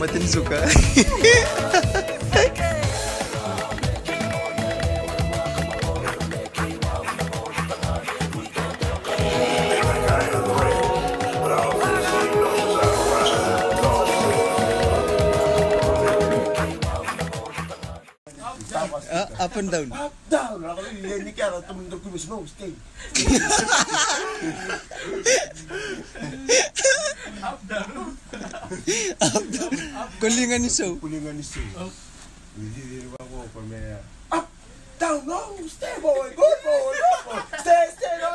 Matin suka. Up and down. Up down. Ako ini kaya temen-temen gue bisa stay. Up down. Kulingan iso. Jadi aku pernah up down no stay boy good boy stay no.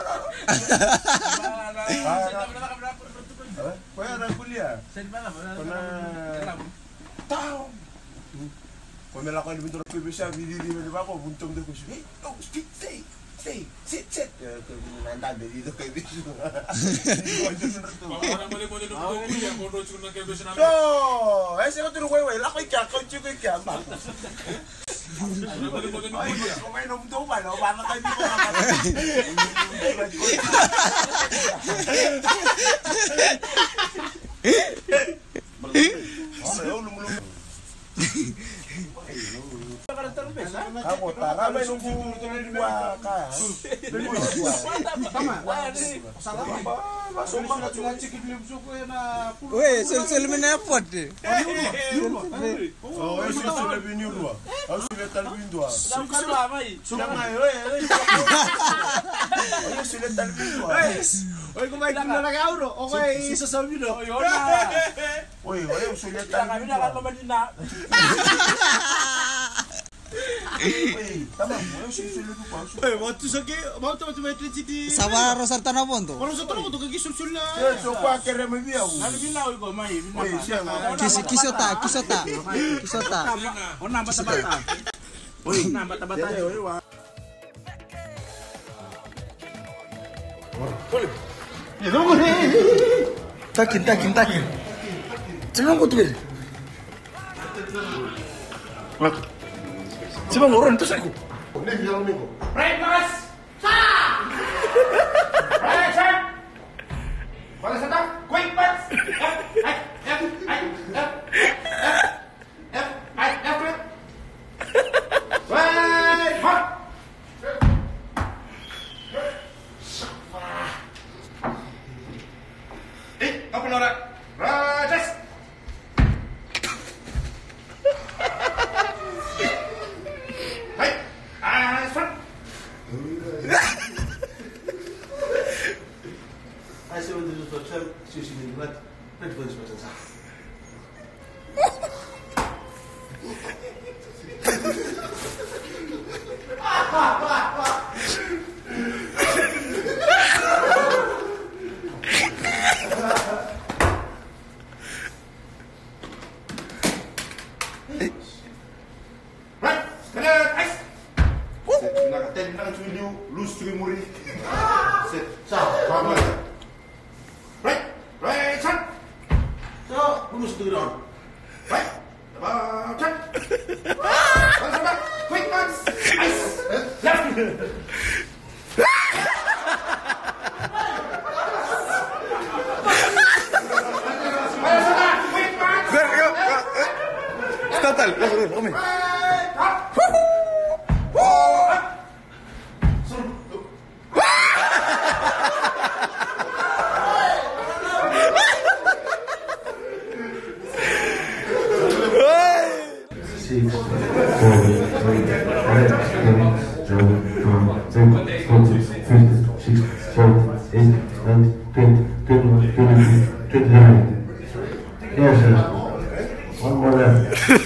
Kau ada kuliah? Pernah down. Kau melakukan di bentuk bisa di aku buntung tu kusi. Oh stay. Sit. Ya, nanti dari itu kayak gitu. Orang boleh kuliah, bodoh cuma kayak gitu. So, saya tu lupa lah. Aku ikan, kau cuci ikan. Kau main nom tu mana? Mana kau ni? Kamu tak main nunggu dua kan? Weh, sul mana apa deh? Oh, itu sudah lebih new dua. Aku sudah lebih dua. Sudah mai. Oh, sudah lebih dua. Oi, kung may gula na kauro, okay, isasabi do. Oi, sudah Kami lebih nak dua. Madinah. Tamam, sudah lebih dua. Oi, waktu sake, mau to di. Sawa rosar tanah pon tu. Kalau sa tanong to kagi sul na. So, pa kere may biyaw. Madinah ko mai. Oi, siya nga. Kisota. Ona bata-bata. Oi, na bata-bata. Takin. Jangan kau tu. Sebab orang tu saya. Break mas. Sa. Break sa. Balas atak. Quick pass. Wait, hot. Apa Nora? Rajas. Hai, Aswan. Saya sudah selesai sesi ini buat nanti selesai. Right, stand ice. Nak cuci lus cuci muri. Set, Right, son. so lus tu dah. Right, about check. Balas atak. Quick pass. Ice. Left. Balas atak. Quick pass. Total, Ome. 6, 7, 8, 9, 10, 11, 12, 13, 14, 15, 16, 17, 18, 19, 20, 21, 22, 23. Yes, sir. One more left. 3,